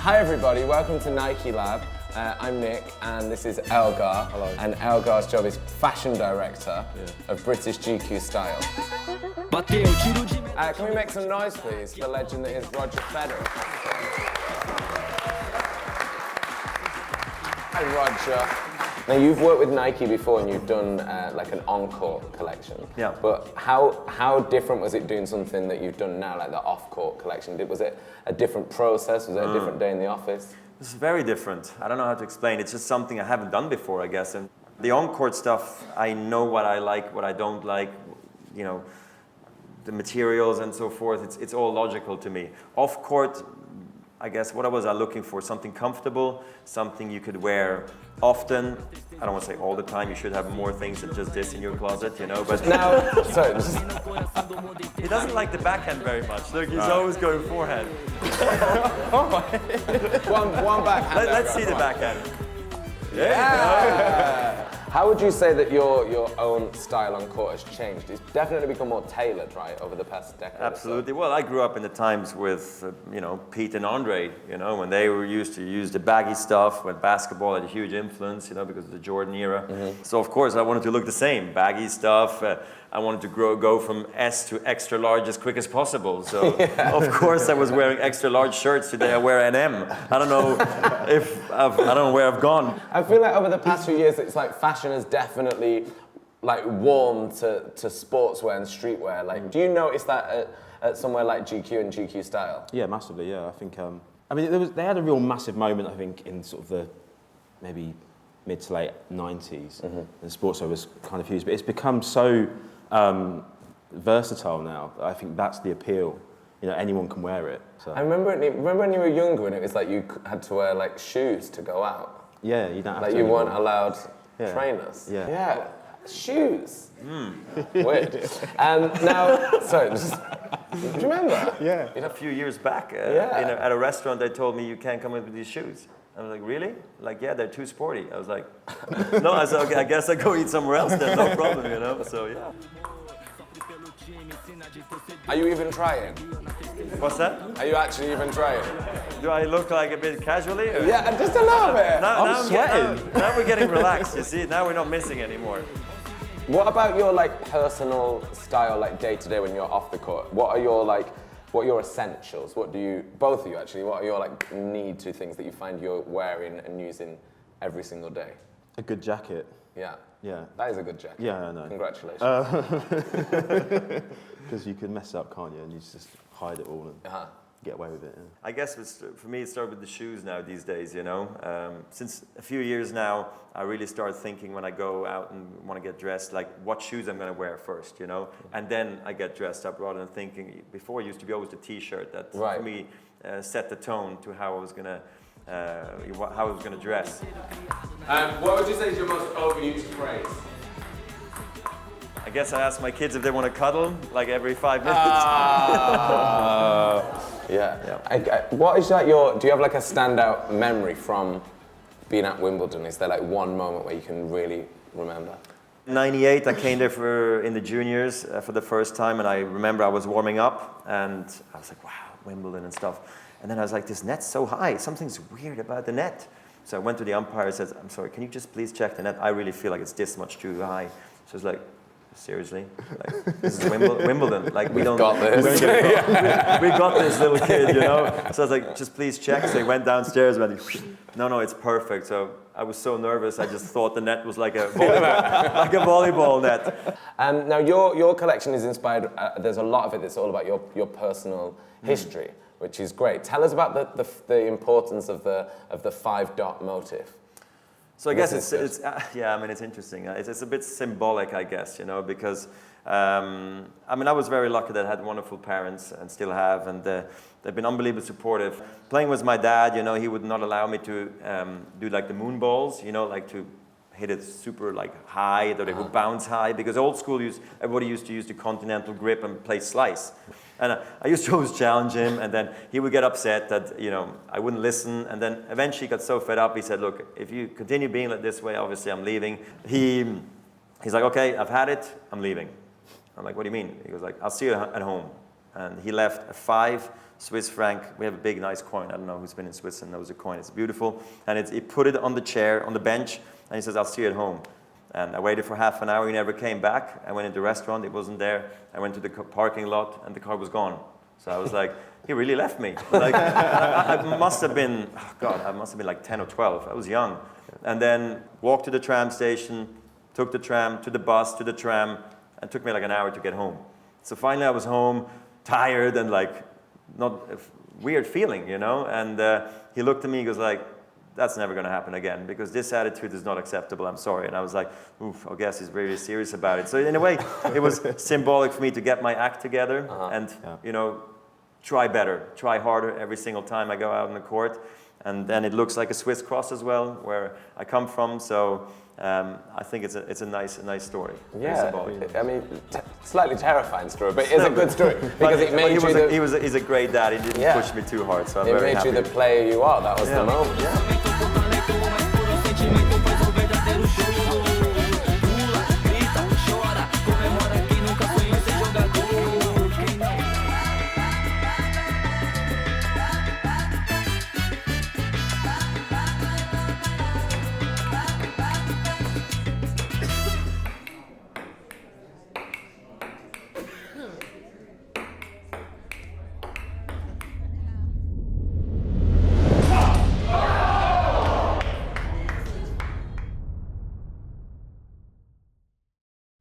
Hi everybody, welcome to NikeLab. I'm Nick and this is Elgar. Hello. And Elgar's job is fashion director of British GQ Style. Can we make some noise please for the legend that is Roger Federer? Hi Roger. Now you've worked with Nike before and you've done like an on-court collection. Yeah. But how different was it doing something that you've done now, like the off-court collection? Was it a different process? Was it a different day in the office? It's very different. I don't know how to explain. It's just something I haven't done before, I guess. And the on-court stuff, I know what I like, what I don't like, you know, the materials and so forth. It's all logical to me. Off-court, I guess, what was I looking for? Something comfortable, something you could wear often. I don't want to say all the time. You should have more things than just this in your closet, you know. But Now, sorry. he doesn't like the backhand very much. Look, he's always going forehand. one backhand. Let's see the backhand. Yeah. How would you say that your own style on court has changed? It's definitely become more tailored, right, over the past decade. Absolutely. Well, I grew up in the times with, you know, Pete and Andre, you know, when they were used to use the baggy stuff, when basketball had a huge influence, you know, because of the Jordan era. Mm-hmm. So, of course, I wanted to look the same. Baggy stuff. I wanted to go from S to extra large as quick as possible. So, of course, I was wearing extra large shirts. Today I wear an M. I don't know I don't know where I've gone. I feel like over the past few years, it's like fashion has definitely like warmed to sportswear and streetwear. Like, do you notice that at somewhere like GQ and GQ Style? Yeah, massively. Yeah, I think. I mean, they had a real massive moment. I think in sort of the maybe mid to late 90s, and sportswear was kind of huge. But it's become so versatile now. I think that's the appeal. You know, anyone can wear it. So. I remember when you were younger and it was like you had to wear like shoes to go out. Yeah, you don't have like to. You anymore. weren't allowed trainers. Yeah. Yeah. Shoes. Weird. Now, sorry, do you remember? Yeah. A few years back, at a restaurant, they told me you can't come in with these shoes. I was like, really? Like, yeah, they're too sporty. I was like, no. I said, okay, I guess I go eat somewhere else then, no problem, you know. So yeah. Are you even trying? What's that? Are you actually even trying? Do I look like a bit casually? Or? Yeah, just a little bit. Now sweating. Now we're getting relaxed. You see, now we're not missing anymore. What about your like personal style, like day to day when you're off the court? What are your essentials? What do you, both of you actually, what are your like need to things that you find you're wearing and using every single day? A good jacket. Yeah. Yeah. That is a good jacket. Yeah, I know. Congratulations. Because you can mess it up, can't you? And you just hide it all and get away with it. Yeah. I guess for me, it started with the shoes now these days, you know. Since a few years now, I really start thinking when I go out and want to get dressed, like what shoes I'm going to wear first, you know. And then I get dressed up rather than thinking, before it used to be always the t-shirt that for me set the tone to how I was going to dress. What would you say is your most overused phrase? I guess I ask my kids if they want to cuddle, like every 5 minutes. Yeah. What is that do you have like a standout memory from being at Wimbledon? Is there like one moment where you can really remember? 98, I came there in the juniors for the first time, and I remember I was warming up, and I was like, wow, Wimbledon and stuff. And then I was like, this net's so high, something's weird about the net. So I went to the umpire and said, I'm sorry, can you just please check the net? I really feel like it's this much too high. So I was like, seriously? Like, this is Wimbledon. Like, we got this. We got this, little kid, you know? So I was like, just please check. So he went downstairs and went, no, it's perfect. So I was so nervous, I just thought the net was like a volleyball net. Now, your collection is inspired, there's a lot of it that's all about your personal history, which is great. Tell us about the importance of the 5-dot motif. So I guess it's interesting. It's a bit symbolic, I guess, you know, because I was very lucky that I had wonderful parents and still have, and they've been unbelievably supportive. Playing with my dad, you know, he would not allow me to do like the moon balls, you know, like to hit it super like high, that it would bounce high, because old school everybody used to use the continental grip and play slice. And I used to always challenge him, and then he would get upset that, you know, I wouldn't listen, and then eventually he got so fed up, he said, look, if you continue being like this way, obviously I'm leaving. He's like, okay, I've had it, I'm leaving. I'm like, what do you mean? He goes like, I'll see you at home. And he left a 5 Swiss franc. We have a big, nice coin. I don't know who's been in Switzerland knows a coin. It's beautiful. And he put it on the chair, on the bench, and he says, I'll see you at home. And I waited for half an hour. He never came back. I went into the restaurant. It wasn't there. I went to the parking lot, and the car was gone. So I was like, he really left me. Like, I must have been, oh God, I must have been like 10 or 12. I was young. And then walked to the tram station, took the tram to the bus, to the tram, and it took me like an hour to get home. So finally I was home, tired and like, not a weird feeling, you know? And he looked at me, he goes like, that's never gonna happen again because this attitude is not acceptable, I'm sorry. And I was like, oof, I guess he's very serious about it. So in a way, it was symbolic for me to get my act together and, you know, try better, try harder every single time I go out on the court. And then it looks like a Swiss cross as well, where I come from. So I think it's a nice story. Yeah, I mean, slightly terrifying story, but it's a good story because it made you. He's a great dad. He didn't push me too hard, so I'm very happy. It made you the player you are. That was the moment. Yeah.